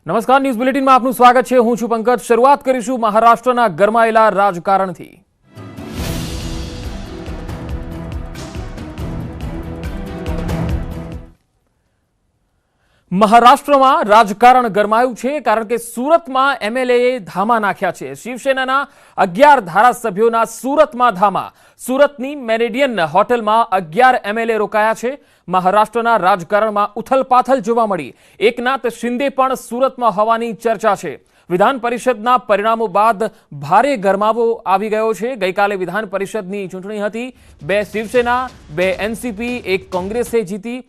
નમસ્કાર, ન્યૂઝ બુલેટિનમાં આપનું સ્વાગત છે। હું છું પંકજ। શરૂઆત કરીશું મહારાષ્ટ્રના ગરમાયેલા રાજકારણથી। મહારાષ્ટ્રમાં રાજકારણ ગરમાયું છે કારણ કે સુરતમાં એમએલએએ ધામા નાખ્યા છે। શિવસેનાના 11 ધારાસભ્યોના સુરતમાં ધામા। સુરતની મેરિડિયન હોટલમાં 11 એમએલએ રોકાયા છે। મહારાષ્ટ્રના રાજકારણમાં ઉથલપાથલ જોવા મળી। એકનાથ શિંદે પણ સુરતમાં હોવાની ચર્ચા છે। વિધાન પરિષદના પરિણામો બાદ ભારે ગરમાવો આવી ગયો છે। ગઈકાલે વિધાન પરિષદની ચૂંટણી હતી। 2 શિવસેના, 2 એનસીપી, 1 કોંગ્રેસે જીતી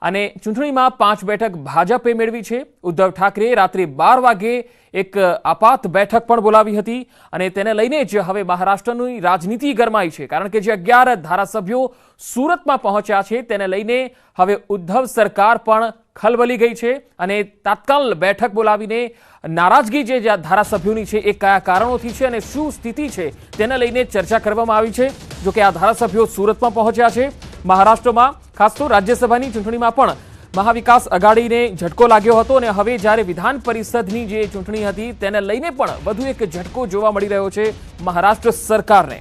અને ચૂંટણીમાં 5 બેઠક ભાજપે મેળવી છે। ઉદ્ધવ ઠાકરે રાત્રે 12 વાગે એક આપાત બેઠક પણ બોલાવી હતી અને તેને લઈને જ હવે મહારાષ્ટ્રની રાજનીતિ ગરમાઈ છે કારણ કે જે 11 ધારાસભ્યો સુરતમાં પહોંચ્યા છે તેને લઈને હવે ઉદ્ધવ સરકાર પણ ખલબલી ગઈ છે અને તાત્કાલ બેઠક બોલાવીને નારાજગી જે ધારાસભ્યોની છે એ કયા કારણોથી છે અને શું સ્થિતિ છે તેને લઈને ચર્ચા કરવામાં આવી છે। જો કે આ ધારાસભ્યો સુરતમાં પહોંચ્યા છે। મહારાષ્ટ્રમાં ખાસ તો રાજ્યસભાની ચૂંટણીમાં પણ મહાવિકાસ અઘાડીને ઝટકો લાગ્યો હતો અને હવે જ્યારે વિધાન પરિષદની જે ચૂંટણી હતી તેને લઈને પણ વધુ એક ઝટકો જોવા મળી રહ્યો છે મહારાષ્ટ્ર સરકારને।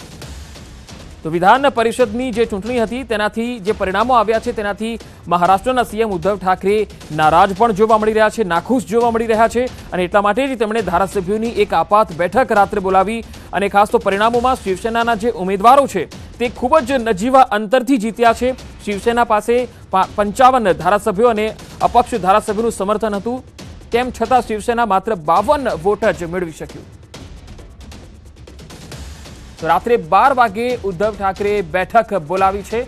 તો વિધાન પરિષદની જે ચૂંટણી હતી તેનાથી જે પરિણામો આવ્યા છે તેનાથી મહારાષ્ટ્રના સીએમ ઉદ્ધવ ઠાકરે નારાજ પણ જોવા મળી રહ્યા છે, નાખુશ જોવા મળી રહ્યા છે અને એટલા માટે જ તેમણે ધારાસભ્યોની એક આપાત બેઠક રાત્રે બોલાવી અને ખાસ તો પરિણામોમાં શિવસેનાના જે ઉમેદવારો છે તે ખૂબ જ નજીવા અંતરથી જીત્યા છે। શિવસેના પાસે 55 ધારાસભ્યો અને અપક્ષ ધારાસભ્યોનું સમર્થન હતું, તેમ છતાં શિવસેના માત્ર 52 વોટ જ મેળવી શક્યું। તો રાત્રે 12 વાગે ઉદ્ધવ ઠાકરે બેઠક બોલાવી છે।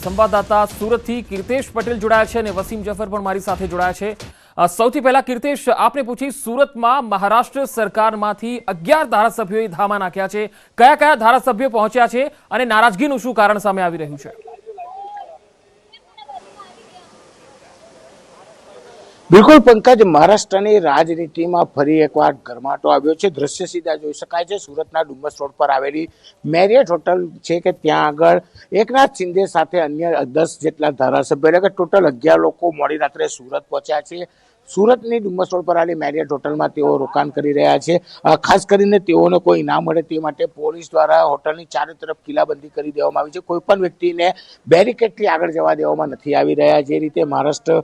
સંવાદદાતા સુરતથી કીર્તેશ પટેલ જોડાયા છે અને વસીમ જફર પણ મારી સાથે જોડાયા છે। સૌથી પહેલા કીર્તેશ, આપને પૂછી, સુરતમાં મહારાષ્ટ્ર સરકારમાંથી 11 ધારાસભ્યોએ ધામા નાખ્યા છે। કયા કયા ધારાસભ્યો પહોંચ્યા છે અને નારાજગીનું શું કારણ સામે આવી રહ્યું છે? બિલકુલ પંકજ, મહારાષ્ટ્રની રાજનીતિમાં ફરી એકવાર ગરમાટો આવ્યો છે। દ્રશ્ય સીધા જોઈ શકાય છે। સુરતના ડુમસ રોડ પર આવેલી મેરિયટ હોટલ છે કે ત્યાં આગળ એકનાથ શિંદે સાથે અન્ય 10 જેટલા ધારાસભ્યો એટલે કે ટોટલ 11 લોકો મોડી રાત્રે સુરત પહોંચ્યા છે। સુરતની ડુમસ રોડ પર આવેલી મેરિયટ હોટલમાં તેઓ રોકાણ કરી રહ્યા છે। ખાસ કરીને તેઓને કોઈ ના મળે તે માટે પોલીસ દ્વારા હોટલની ચારે તરફ કિલ્લાબંધી કરી દેવામાં આવી છે। કોઈ પણ વ્યક્તિને બેરિકેડથી આગળ જવા દેવામાં નથી આવી રહ્યા। જે રીતે મહારાષ્ટ્ર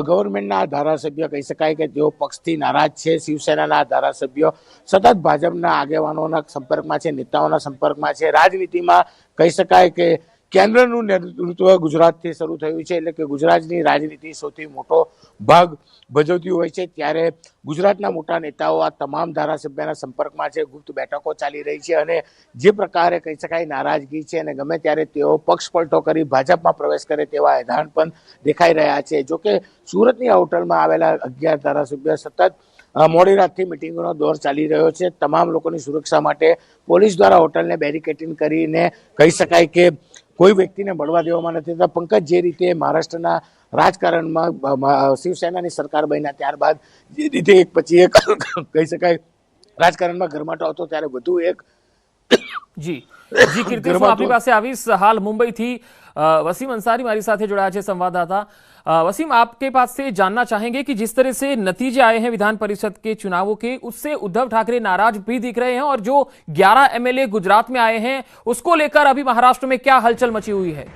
ગવર્મેન્ટના ધારાસભ્ય કહી શકાય કે તેઓ પક્ષથી નારાજ છે। શિવસેનાના ધારાસભ્યો સતત ભાજપના આગેવાનોના સંપર્કમાં છે, નેતાઓના સંપર્કમાં છે। રાજનીતિમાં કહી શકાય કે કેન્દ્રનું નેતૃત્વ ગુજરાતથી શરૂ થયું છે એટલે કે ગુજરાતની રાજનીતિ સૌથી મોટો ભાગ ભજવતી હોય છે। ત્યારે ગુજરાતના મોટા નેતાઓ આ તમામ ધારાસભ્યના સંપર્કમાં છે। ગુપ્ત બેઠકો ચાલી રહી છે અને જે પ્રકારે કહી શકાય નારાજગી છે અને ગમે ત્યારે તેઓ પક્ષ પલટો કરી ભાજપમાં પ્રવેશ કરે તેવા એધાન પણ દેખાઈ રહ્યા છે। જોકે સુરતની હોટલમાં આવેલા 11 ધારાસભ્યો સતત મોડી રાતથી મિટિંગોનો દોર ચાલી રહ્યો છે। તમામ લોકોની સુરક્ષા માટે પોલીસ દ્વારા હોટલને બેરિકેડિંગ કરીને કહી શકાય કે કોઈ વ્યક્તિને મળવા દેવામાં નથી થતા। પંકજ, જે રીતે મહારાષ્ટ્રના રાજકારણમાં શિવસેનાની સરકાર બન્યા ત્યારબાદ જે રીતે એક પછી એક કહી શકાય રાજકારણમાં ગરમાટો હતો ત્યારે વધુ એક જી કીર્તેશ, હું આપની પાસે આવીશ। हाल मुंबई थी वसीम अंसारी हमारी साथ जोड़ा है संवाददाता। वसीम, आपके पास से जानना चाहेंगे कि जिस तरह से नतीजे आए हैं विधान परिषद के चुनावों के, उससे उद्धव ठाकरे नाराज भी दिख रहे हैं और जो 11 एमएलए गुजरात में आए हैं उसको लेकर अभी महाराष्ट्र में क्या हलचल मची हुई है?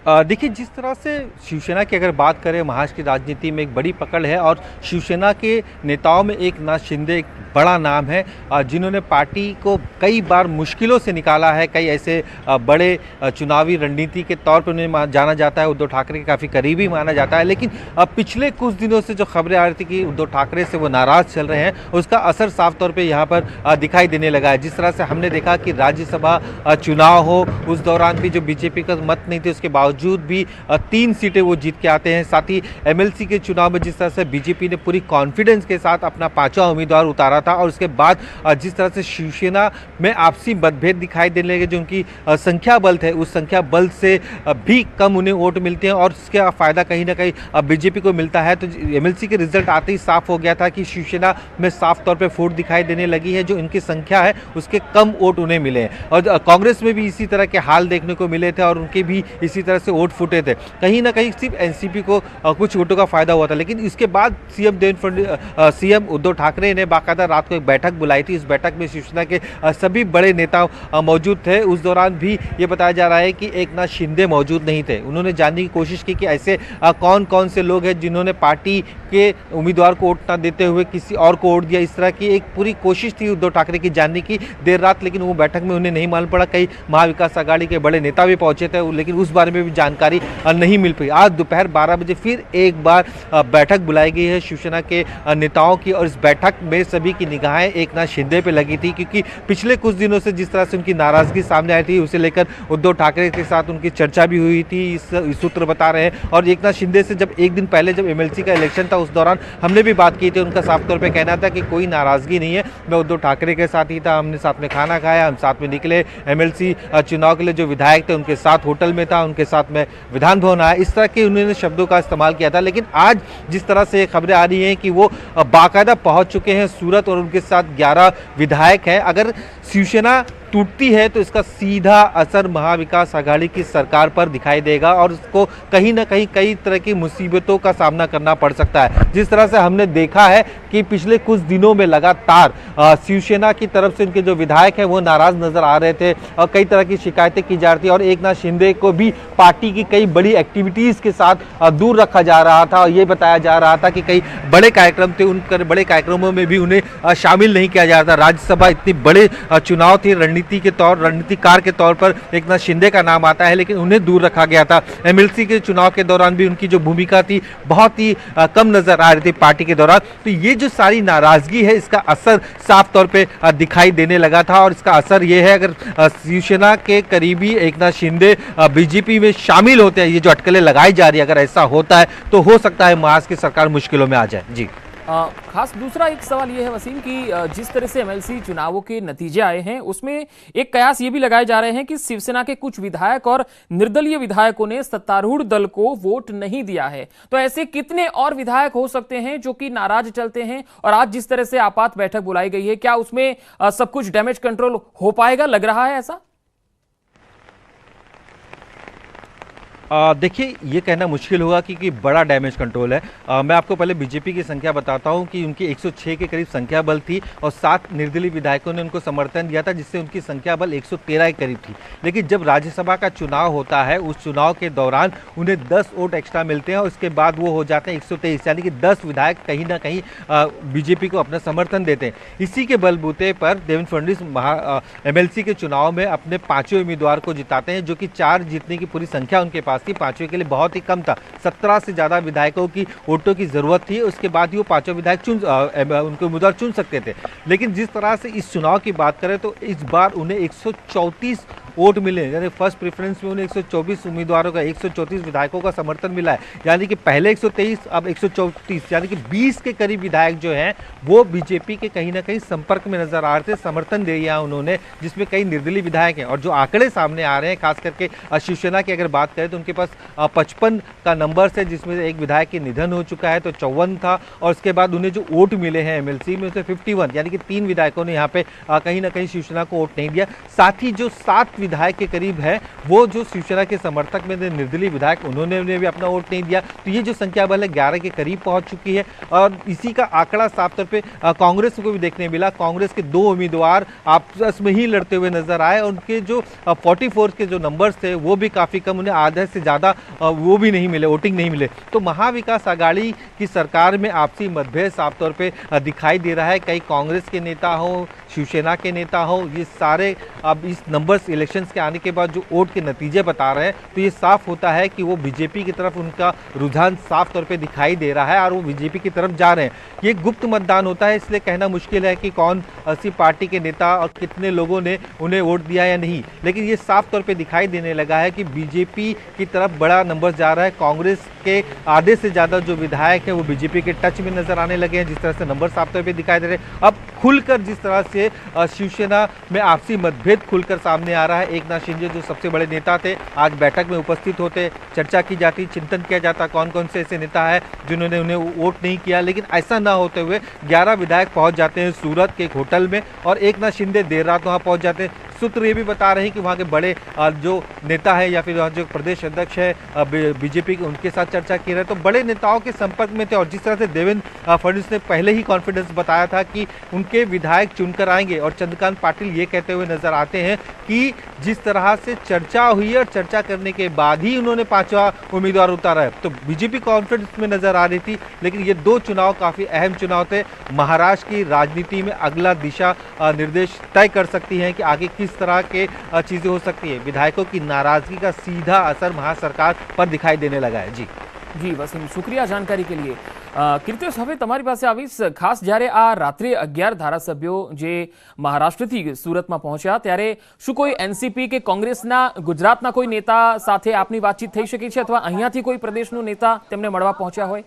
देखिए, जिस तरह से शिवसेना की अगर बात करें, महाराष्ट्र की राजनीति में एक बड़ी पकड़ है और शिवसेना के नेताओं में एकनाथ शिंदे एक बड़ा नाम है जिन्होंने पार्टी को कई बार मुश्किलों से निकाला है। कई ऐसे बड़े चुनावी रणनीति के तौर पर उन्हें जाना जाता है। उद्धव ठाकरे के काफ़ी करीबी माना जाता है। लेकिन पिछले कुछ दिनों से जो खबरें आ रही थी कि उद्धव ठाकरे से वो नाराज़ चल रहे हैं, उसका असर साफ तौर पर यहाँ पर दिखाई देने लगा है। जिस तरह से हमने देखा कि राज्यसभा चुनाव हो उस दौरान भी जो बीजेपी का मत नहीं थे उसके बावजूद भी 3 सीटें वो जीत के आते हैं। साथ ही एमएलसी के चुनाव में जिस तरह से बीजेपी ने पूरी कॉन्फिडेंस के साथ अपना 5वां उम्मीदवार उतारा था और उसके बाद जिस तरह से शिवसेना में आपसी मतभेद दिखाई देने लगे, जो उनकी संख्या बल है उस संख्या बल से भी कम उन्हें वोट मिलते हैं और उसका फायदा कहीं ना कहीं बीजेपी को मिलता है। तो एमएलसी के रिजल्ट आते ही साफ हो गया था कि शिवसेना में साफ तौर पे फूट दिखाई देने लगी है, जो इनकी संख्या है उसके कम वोट उन्हें मिले हैं। और कांग्रेस में भी इसी तरह के हाल देखने को मिले थे और उनके भी इसी तरह से वोट फूटे थे। कहीं ना कहीं सिर्फ एनसीपी को कुछ वोटों का फायदा हुआ था, लेकिन इसके बाद सीएम उद्धव ठाकरे ने बाकायदा रात को एक बैठक बुलाई थी। इस बैठक में शिवसेना के सभी बड़े नेता मौजूद थे। उस दौरान भी ये बताया जा रहा है कि एकनाथ शिंदे मौजूद नहीं थे। उन्होंने जानने की कोशिश की कि ऐसे कौन कौन से लोग हैं जिन्होंने पार्टी के उम्मीदवार को वोट न देते हुए किसी और को वोट दिया। इस तरह की एक पूरी कोशिश थी उद्धव ठाकरे की जानने की देर रात, लेकिन वो बैठक में उन्हें नहीं मालूम पड़ा। कई महाविकास आघाड़ी के बड़े नेता भी पहुंचे थे, लेकिन उस बारे में भी जानकारी नहीं मिल पाई। आज दोपहर 12 बजे फिर एक बार बैठक बुलाई गई है शिवसेना के नेताओं की और इस बैठक में सभी की निगाहें एकनाथ शिंदे पे लगी थी, क्योंकि पिछले कुछ दिनों से जिस तरह से उनकी नाराजगी सामने आई थी उसे लेकर उद्धव ठाकरे के साथ उनकी चर्चा भी हुई थी, इस सूत्र बता रहे हैं। और एकनाथ शिंदे से जब एक दिन पहले जब एमएलसी का इलेक्शन था उस दौरान हमने भी बात की थी, उनका साफ तौर पे कहना था कि कोई नाराजगी नहीं है, मैं उद्धव ठाकरे के साथ ही था, हमने साथ में खाना खाया, हम साथ में निकले, एमएलसी चुनाव के लिए जो विधायक थे उनके साथ होटल में था, उनके साथ में विधान भवन आया। इस तरह के उन्होंने शब्दों का इस्तेमाल किया था। लेकिन आज जिस तरह से खबरें आ रही हैं कि वो बाकायदा पहुंच चुके हैं सूरत और उनके साथ 11 विधायक हैं। अगर शिवसेना टूटती है तो इसका सीधा असर महाविकास आघाड़ी की सरकार पर दिखाई देगा और उसको कहीं ना कहीं कई तरह की मुसीबतों का सामना करना पड़ सकता है। जिस तरह से हमने देखा है कि पिछले कुछ दिनों में लगातार शिवसेना की तरफ से उनके जो विधायक हैं वो नाराज नजर आ रहे थे और कई तरह की शिकायतें की जा रही थी और एकनाथ शिंदे को भी पार्टी की कई बड़ी एक्टिविटीज के साथ दूर रखा जा रहा था और ये बताया जा रहा था कि कई बड़े कार्यक्रम थे, उन बड़े कार्यक्रमों में भी उन्हें शामिल नहीं किया जा रहा था। राज्यसभा इतनी बड़े चुनाव थी, रणनीतिकार के तौर पर एकनाथ शिंदे का नाम आता है, लेकिन उन्हें दूर रखा गया था। एमएलसी के चुनाव के दौरान भी उनकी जो भूमिका थी बहुत ही कम नजर आ रही थी पार्टी के दौरान। तो ये जो सारी नाराजगी है इसका असर साफ तौर पे दिखाई देने लगा था और इसका असर ये है अगर शिवसेना के करीबी एकनाथ शिंदे बीजेपी में शामिल होते हैं, ये जो अटकलें लगाई जा रही है, अगर ऐसा होता है तो हो सकता है महाराष्ट्र की सरकार मुश्किलों में आ जाए। जी खास दूसरा एक सवाल ये है वसीम कि जिस तरह से एमएलसी चुनावों के नतीजे आए हैं उसमें एक कयास ये भी लगाए जा रहे हैं कि शिवसेना के कुछ विधायक और निर्दलीय विधायकों ने सत्तारूढ़ दल को वोट नहीं दिया है। तो ऐसे कितने और विधायक हो सकते हैं जो कि नाराज चलते हैं? और आज जिस तरह से आपात बैठक बुलाई गई है, क्या उसमें सब कुछ डैमेज कंट्रोल हो पाएगा? लग रहा है ऐसा? देखिए ये कहना मुश्किल होगा कि बड़ा डैमेज कंट्रोल है। मैं आपको पहले बीजेपी की संख्या बताता हूं कि उनकी 106 के करीब संख्या बल थी और 7 निर्दलीय विधायकों ने उनको समर्थन दिया था, जिससे उनकी संख्या बल 113 के करीब थी। लेकिन जब राज्यसभा का चुनाव होता है उस चुनाव के दौरान उन्हें 10 वोट एक्स्ट्रा मिलते हैं और उसके बाद वो हो जाते हैं 123, यानी कि 10 विधायक कहीं ना कहीं बीजेपी को अपना समर्थन देते हैं। इसी के बलबूते पर देवेंद्र फडणवीस एमएलसी के चुनाव में अपने 5वें उम्मीदवार को जिताते हैं, जो कि 4 जीतने की पूरी संख्या उनके पास थी। 5वें के लिए बहुत ही कम था, 17 से ज्यादा विधायकों की वोटों की जरूरत थी, उसके बाद ही वो 5वें विधायक उनके उम्मीदवार चुन सकते थे। लेकिन जिस तरह से इस चुनाव की बात करें तो इस बार उन्हें 134 वोट मिले, यानी फर्स्ट प्रेफरेंस में उन्हें 124 उम्मीदवारों का 134 विधायकों का समर्थन मिला है, यानी कि पहले 123 अब 134, यानी कि 20 के करीब विधायक जो हैं वो बीजेपी के कहीं ना कहीं संपर्क में नजर आ रहे थे, समर्थन दे दिया उन्होंने, जिसमें कई निर्दलीय विधायक हैं। और जो आंकड़े सामने आ रहे हैं खास करके शिवसेना की अगर बात करें तो उनके पास 55 का नंबर है, जिसमें एक विधायक के निधन हो चुका है तो 54 था और उसके बाद उन्हें जो वोट मिले हैं एमएलसी में उसे 51, यानी कि 3 विधायकों ने यहाँ पे कहीं ना कहीं शिवसेना को वोट नहीं दिया। साथ ही जो 7 विधायक के करीब है वो जो शिवसेना के समर्थक में निर्दलीय विधायक उन्होंने भी अपना वोट नहीं दिया। तो ये जो संख्या बल है 11 के करीब पहुंच चुकी है और इसी का आंकड़ा साफ तौर पे कांग्रेस को भी देखने मिला। कांग्रेस के 2 उम्मीदवार आपस में ही लड़ते हुए नजर आए, उनके जो 44 के जो नंबर्स थे वो भी काफी कम, उन्हें आधे से ज्यादा वो भी नहीं मिले, वोटिंग नहीं मिले। तो महाविकास आघाड़ी की सरकार में आपसी मतभेद साफ तौर पे दिखाई दे रहा है। कई कांग्रेस के नेता हो, शिवसेना के नेता हो, ये सारे अब इस नंबर्स इलेक्शन इलेक्शंस के आने के बाद जो वोट के नतीजे बता रहे हैं, तो ये साफ होता है कि वो बीजेपी की तरफ उनका रुझान साफ तौर पे दिखाई दे रहा है और वो बीजेपी की तरफ जा रहे हैं। ये गुप्त मतदान होता है, इसलिए कहना मुश्किल है कि कौन सी पार्टी के नेता और कितने लोगों ने उन्हें वोट दिया या नहीं, लेकिन ये साफ तौर पे दिखाई देने लगा है कि बीजेपी की तरफ बड़ा नंबर जा रहा है। कांग्रेस के आधे से ज़्यादा जो विधायक हैं वो बीजेपी के टच में नजर आने लगे हैं, जिस तरह से नंबर साफ तौर पे दिखाई दे रहे हैं। अब खुलकर जिस तरह से शिवसेना में आपसी मतभेद खुलकर सामने आ रहा है, एकनाथ शिंदे जो सबसे बड़े नेता थे आज बैठक में उपस्थित होते, चर्चा की जाती, चिंतन किया जाता कौन कौन से ऐसे नेता है जिन्होंने उन्हें वोट नहीं किया, लेकिन ऐसा ना होते हुए 11 विधायक पहुंच जाते हैं सूरत के एक होटल में और एकनाथ शिंदे देर रात वहां पहुंच जाते हैं। सूत्र ये भी बता रहे हैं कि वहाँ के बड़े जो नेता है या फिर वहाँ जो प्रदेश अध्यक्ष है बीजेपी के, उनके साथ चर्चा की रहे, तो बड़े नेताओं के संपर्क में थे। और जिस तरह से देवेंद्र फडणवीस ने पहले ही कॉन्फिडेंस बताया था कि उनके विधायक चुनकर आएंगे, और चंद्रकांत पाटिल ये कहते हुए नजर आते हैं कि जिस तरह से चर्चा हुई और चर्चा करने के बाद ही उन्होंने 5वां उम्मीदवार उतारा है, तो बीजेपी कॉन्फिडेंस में नजर आ रही थी। लेकिन ये 2 चुनाव काफी अहम चुनाव थे, महाराष्ट्र की राजनीति में अगला दिशा निर्देश तय कर सकती है कि आगे किस तरह के चीजें हो सकती है। विधायकों की नाराजगी का सीधा असर महासरकार पर दिखाई देने लगा है। जी वसीम, शुक्रिया जानकारी के लिए। કીર્તિશ, હવે તમારી પાસે આવીશ, ખાસ જ્યારે આ રાત્રે 11 ધારાસભ્યો જે મહારાષ્ટ્રથી સુરતમાં પહોંચ્યા ત્યારે શું કોઈ એનસીપી કે કોંગ્રેસના ગુજરાતના કોઈ નેતા સાથે આપની વાતચીત થઈ શકી છે અથવા અહીંયાથી કોઈ પ્રદેશનો નેતા તેમને મળવા પહોંચ્યા હોય?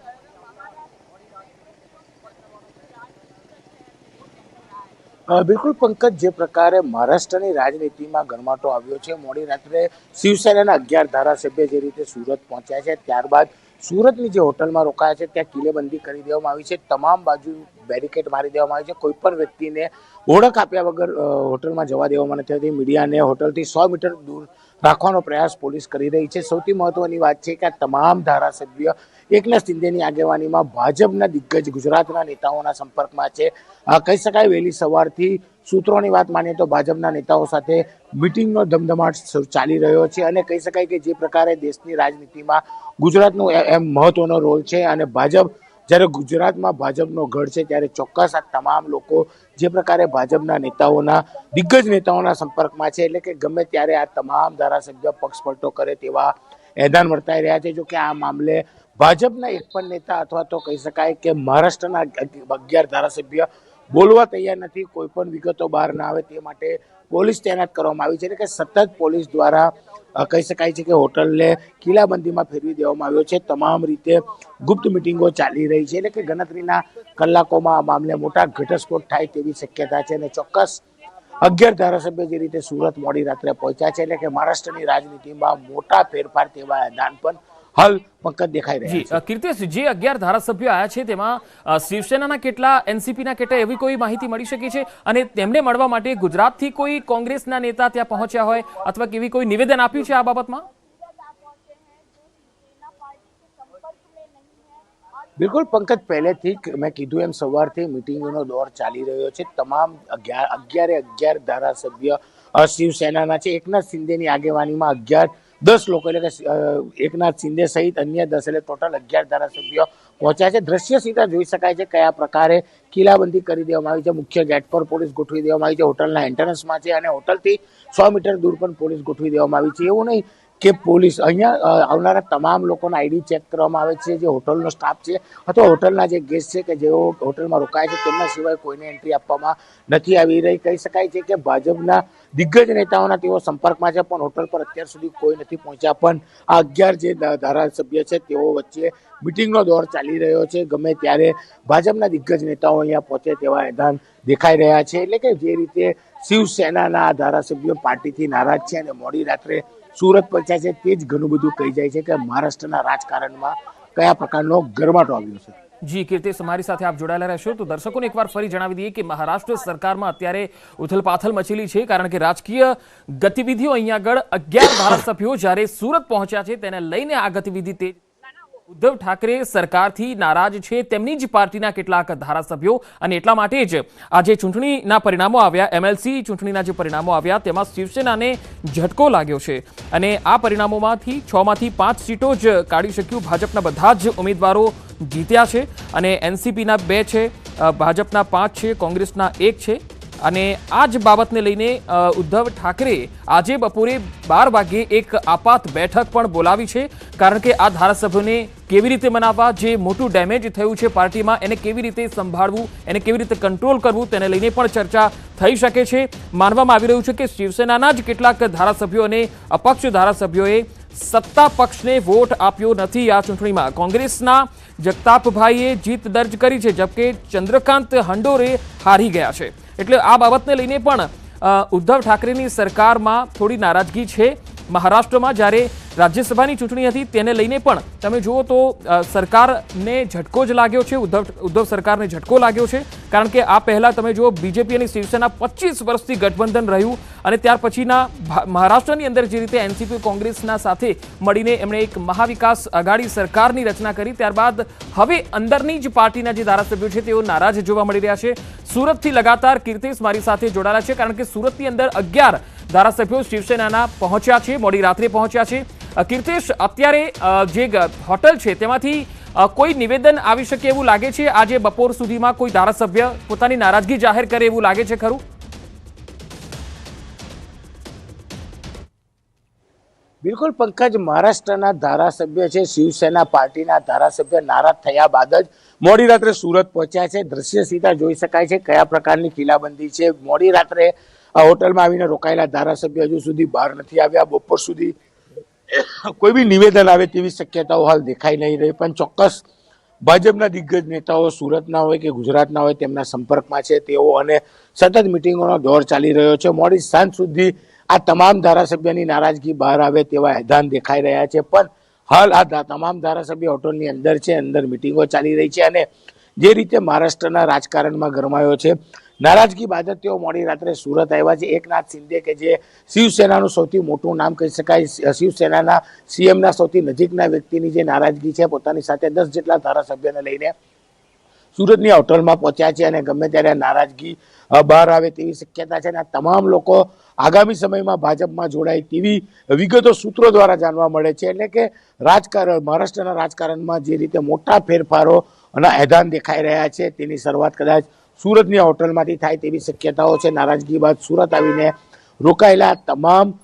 બિલકુલ પંકજ, જે પ્રકારે મહારાષ્ટ્રની રાજનીતિમાં ગરમાટો આવ્યો છે, મોડી રાત્રે શિવસેનાના 11 ધારાસભ્ય જે રીતે સુરત પહોંચ્યા છે, ત્યારબાદ સુરતની જે હોટલમાં રોકાયા છે ત્યાં કિલ્લેબંધી કરી દેવામાં આવી છે, તમામ બાજુ બેરિકેડ મારી દેવામાં આવી છે, કોઈ પણ વ્યક્તિને ઓળખ આપ્યા વગર હોટલમાં જવા દેવામાં નથી આવતી, મીડિયાને હોટલથી 100 મીટર દૂર રાખવાનો પ્રયાસ પોલીસ કરી રહી છે। સૌથી મહત્વની વાત છે કે આ તમામ ધારાસભ્ય એકનાથ શિંદેની આગેવાનીમાં ભાજપના દિગ્ગજ ગુજરાતના નેતાઓના સંપર્કમાં છે। કહી શકાય વહેલી સવારથી સૂત્રોની વાત માનીએ તો ભાજપના નેતાઓ સાથે મીટિંગનો ધમધમાટ ચાલી રહ્યો છે અને કહી શકાય કે જે પ્રકારે દેશની રાજનીતિમાં ગુજરાતનો એમ મહત્વનો રોલ છે અને ભાજપ જ્યારે ગુજરાતમાં ભાજપનો ગઢ છે ત્યારે ચોક્કસ આ તમામ લોકો જે પ્રકારે ભાજપના નેતાઓના દિગ્ગજ નેતાઓના સંપર્કમાં છે, એટલે કે ગમે ત્યારે આ તમામ ધારાસભ્ય પક્ષ પલટો કરે તેવા એધાન વર્તાઈ રહ્યા છે। જો કે આ મામલે ભાજપના એક પણ નેતા અથવા તો કહી શકાય કે મહારાષ્ટ્રના 11 ધારાસભ્ય બોલવા તૈયાર નથી, કોઈ પણ વિગતો બહાર ના આવે તે માટે પોલીસ તૈનાત કરવામાં આવી છે, એટલે કે સતત પોલીસ દ્વારા કહી શકાય છે કે હોટલને કિલ્લાબંધીમાં ફેરવી દેવામાં આવ્યો છે। તમામ રીતે ગુપ્ત મિટિંગો ચાલી રહી છે, એટલે કે ગણતરીના કલાકોમાં આ મામલે મોટા ઘટસ્ફોટ થાય તેવી શક્યતા છે અને ચોક્કસ 11 ધારાસભ્ય જે રીતે સુરત મોડી રાત્રે પહોંચ્યા છે, એટલે કે મહારાષ્ટ્રની રાજનીતિમાં મોટા ફેરફાર તેવા એલાન પણ હાલ પંકજ દેખાઈ રહ્યા છે। કીર્તિશ, જે 11 ધારાસભ્યો આવ્યા છે તેમાં શિવસેનાના કેટલા, એનસીપીના કેટલા, એવી કોઈ માહિતી મળી શકી છે? અને તેમને મળવા માટે ગુજરાતથી કોઈ કોંગ્રેસના નેતા ત્યાં પહોંચ્યા હોય અથવા કેવી કોઈ નિવેદન આપ્યું છે આ બાબતમાં? બિલકુલ પંકજ, પહેલેથી મેં કીધું એમ સવારથી મિટિંગનો દોર ચાલી રહ્યો છે। તમામ 11 ધારાસભ્ય શિવસેનાના છે। એકનાથ શિંદેની આગેવાનીમાં 10 લોકો એટલે કે એકનાથ શિંદે સહિત અન્ય 10 એટલે ટોટલ 11 ધારાસભ્યો પહોંચ્યા છે। દ્રશ્ય સીધા જોઈ શકાય છે કયા પ્રકારે કિલ્લાબંધી કરી દેવામાં આવી છે, મુખ્ય ગેટ પર પોલીસ ગોઠવી દેવામાં આવી છે, હોટલના એન્ટ્રન્સમાં છે અને હોટલથી 100 મીટર દૂર પણ પોલીસ ગોઠવી દેવામાં આવી છે। એવું નહીં કે પોલીસ અહીંયા આવનારા તમામ લોકોના આઈડી ચેક કરવામાં આવે છે, જે હોટલનો સ્ટાફ છે અથવા હોટલના જે ગેસ્ટ છે કે જેઓ હોટલમાં રોકાય છે તેમના સિવાય કોઈને એન્ટ્રી આપવામાં નથી આવી રહી। કહી શકાય છે કે ભાજપના દિગ્ગજ નેતાઓના તેઓ સંપર્કમાં છે પણ હોટલ પર અત્યાર સુધી કોઈ નથી પહોંચ્યા, પણ આ 11 જે ધારાસભ્ય છે તેઓ વચ્ચે મિટિંગનો દોર ચાલી રહ્યો છે। ગમે ત્યારે ભાજપના દિગ્ગજ નેતાઓ અહીંયા પહોંચે તેવા એધાન દેખાઈ રહ્યા છે, એટલે કે જે રીતે શિવસેનાના ધારાસભ્યો પાર્ટીથી નારાજ છે અને મોડી રાત્રે સુરત પહોંચ્યા છે તે જ ઘણું બધું કહી જાય છે કે મહારાષ્ટ્રના રાજકારણમાં કયા પ્રકારનો ગરમાટો આવ્યો છે। જી કીર્તિશ, અમારી સાથે આપ જોડાયેલા રહેશો તો દર્શકોને એકવાર ફરી જણાવી દઈએ કે મહારાષ્ટ્ર સરકારમાં અત્યારે ઉથલપાથલ મચેલી છે, કારણ કે રાજકીય ગતિવિધિઓ અહીંયા આગળ 11 ધારાસભ્યો જ્યારે સુરત પહોંચ્યા છે તેને લઈને આ ગતિવિધિ તેજ। ઉદ્ધવ ઠાકરે સરકારથી નારાજ છે તેમની જ પાર્ટીના કેટલાક ધારાસભ્યો અને એટલા માટે જ આ જે ચૂંટણીના પરિણામો આવ્યા, એમએલસી ચૂંટણીના જે પરિણામો આવ્યા તેમાં શિવસેનાને ઝટકો લાગ્યો છે અને આ પરિણામોમાંથી 6 માંથી 5 સીટો જ કાઢી શક્યું। ભાજપના બધા જ ઉમેદવારો જીત્યા છે અને એનસીપીના 2 છે, ભાજપના 5 છે, કોંગ્રેસના 1 છે। અને આ જ બાબતને લઈને ઉદ્ધવ ઠાકરે આજે બપોરે 12 વાગ્યે એક આપાત બેઠક પણ બોલાવી છે, કારણ કે આ ધારાસભ્યોને કેવી રીતે મનાવવા, જે મોટું ડેમેજ થયું છે પાર્ટીમાં એને કેવી રીતે સંભાળવું, એને કેવી રીતે કંટ્રોલ કરવું, તેને લઈને પણ ચર્ચા થઈ શકે છે. માનવામાં આવી રહ્યું છે કે શિવસેનાના જ કેટલાક ધારાસભ્યો અને અપક્ષ ધારાસભ્યોએ સત્તા પક્ષને વોટ આપ્યો નથી. આ ચૂંટણીમાં કોંગ્રેસના જગતાપભાઈએ જીત દર્જ કરી છે, જબકે ચંદ્રકાંત હંડોરે હારી ગયા છે. એટલે આ બાબતને લઈને પણ ઉદ્ધવ ઠાકરેની સરકારમાં થોડી નારાજગી છે. મહારાષ્ટ્રમાં જ્યારે રાજ્યસભાની ચૂંટણી હતી તેને લઈને પણ તમે જુઓ તો સરકારને ઝટકો જ લાગ્યો છે, ઉદ્ધવ સરકારને ઝટકો લાગ્યો છે, કારણ કે આ પહેલા તમે જુઓ બીજેપી અને શિવસેના 25 વર્ષથી ગઠબંધન રહ્યું અને ત્યાર પછીના મહારાષ્ટ્રની અંદર જે રીતે એનસીપી કોંગ્રેસના સાથે મળીને એમણે એક મહાવિકાસ આઘાડી સરકારની રચના કરી, ત્યારબાદ હવે અંદરની જ પાર્ટીના જે ધારાસભ્યો છે તેઓ નારાજ જોવા મળી રહ્યા છે. સુરતથી લગાતાર કીર્તિશ મારી સાથે જોડાયેલા છે, કારણ કે સુરતની અંદર 11 ધારાસભ્યો શિવસેનાના પહોંચ્યા છે, મોડી રાત્રે પહોંચ્યા છે. કીર્તિશ, અત્યારે જે હોટલ છે તેમાંથી કોઈ નિવેદન આવી શકે એવું લાગે છે? આજે બપોર સુધીમાં કોઈ ધારાસભ્ય પોતાની નારાજગી જાહેર કરે એવું લાગે છે ખરું? બિલકુલ પંકજ, મહારાષ્ટ્રના ધારાસભ્ય છે, શિવસેના પાર્ટીના ધારાસભ્ય નારાજ થયા બાદ જ મોડી રાત્રે સુરત પહોંચ્યા છે. દ્રશ્ય સીધા જોઈ શકાય છે કયા પ્રકારની કિલ્લાબંધી છે. મોડી રાત્રે આ હોટલમાં આવીને રોકાયેલા ધારાસભ્ય હજુ સુધી બહાર નથી આવ્યા. બપોર સુધી કોઈ બી નિવેદન આવે તેવી શક્યતાઓ હાલ દેખાઈ નહીં રહી, પણ ચોક્કસ ભાજપના દિગ્ગજ નેતાઓ સુરતના હોય કે ગુજરાતના હોય તેમના સંપર્કમાં છે તેઓ, અને સતત મિટિંગોનો દોર ચાલી રહ્યો છે. મોડી સાંજ સુધી આ તમામ ધારાસભ્યની નારાજગી બહાર આવે તેવા એધાન દેખાઈ રહ્યા છે, પણ હાલ આ તમામ ધારાસભ્ય હોટલની અંદર છે, અંદર મિટિંગો ચાલી રહી છે. અને જે રીતે મહારાષ્ટ્રના રાજકારણમાં ગરમાયો છે, નારાજગી બાદ જ તેઓ મોડી રાત્રે સુરત આવ્યા છે. એકનાથ શિંદે કે જે શિવસેનાનું સૌથી મોટું નામ કહી શકાય, શિવસેનાના સીએમના સૌથી નજીકના વ્યક્તિની જે નારાજગી છે, પોતાની સાથે 10 જેટલા ધારાસભ્યોને લઈને સુરતની હોટલમાં પહોંચ્યા છે, અને ગમે ત્યારે નારાજગી બહાર આવે તેવી શક્યતા છે. અને આ તમામ લોકો આગામી સમયમાં ભાજપમાં જોડાય તેવી વિગતો સૂત્રો દ્વારા જાણવા મળે છે. એટલે કે મહારાષ્ટ્રના રાજકારણમાં જે રીતે મોટા ફેરફારો અને એધાન દેખાઈ રહ્યા છે તેની શરૂઆત કદાચ સુરતની હોટલમાંથી થાય તેવી શક્યતાઓ છે. નારાજગી બાદ સુરત આવીને રોકાયેલા તમામ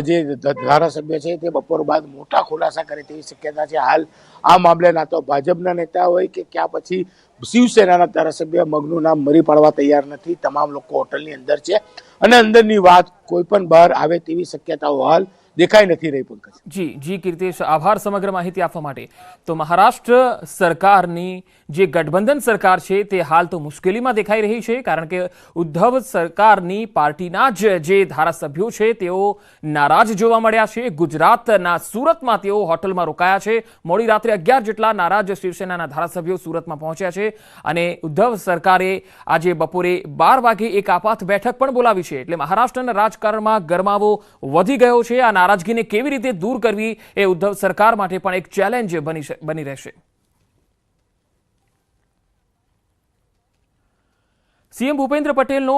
જે ધારાસભ્ય છે તે બપોર બાદ મોટા ખુલાસા કરે તેવી શક્યતા છે. હાલ આ મામલે ના તો ભાજપના નેતા હોય કે ક્યાં પછી શિવસેનાના ધારાસભ્ય મગનું નામ મરી પાડવા તૈયાર નથી. તમામ લોકો હોટલની અંદર છે અને અંદરની વાત કોઈ પણ બહાર આવે તેવી શક્યતાઓ હાલ દેખાઈ નથી રહી. પંકજ જી કીર્તિશ, આભાર સમગ્ર માહિતી આપવા માટે. તો મહારાષ્ટ્ર સરકારની જે ગઠબંધન સરકાર છે તે હાલ તો મુશ્કેલીમાં દેખાઈ રહી છે, કારણ કે ઉદ્ધવ સરકારની પાર્ટીના જ જે ધારાસભ્યો છે તેઓ નારાજ જોવા મળ્યા છે. ગુજરાતના સુરતમાં તેઓ હોટલમાં રોકાયા છે. મોડી રાત્રે 11 જેટલા નારાજ શિવસેનાના ધારાસભ્યો સુરતમાં પહોંચ્યા છે, અને ઉદ્ધવ સરકારે આજે બપોરે 12 વાગે એક આપાત બેઠક પણ બોલાવી છે. એટલે મહારાષ્ટ્રના રાજકારણમાં ગરમાવો વધી ગયો છે. આ નારાજગીને કેવી રીતે દૂર કરવી એ ઉદ્ધવ સરકાર માટે પણ એક ચેલેન્જ બની રહેશે. સીએમ ભૂપેન્દ્ર પટેલનો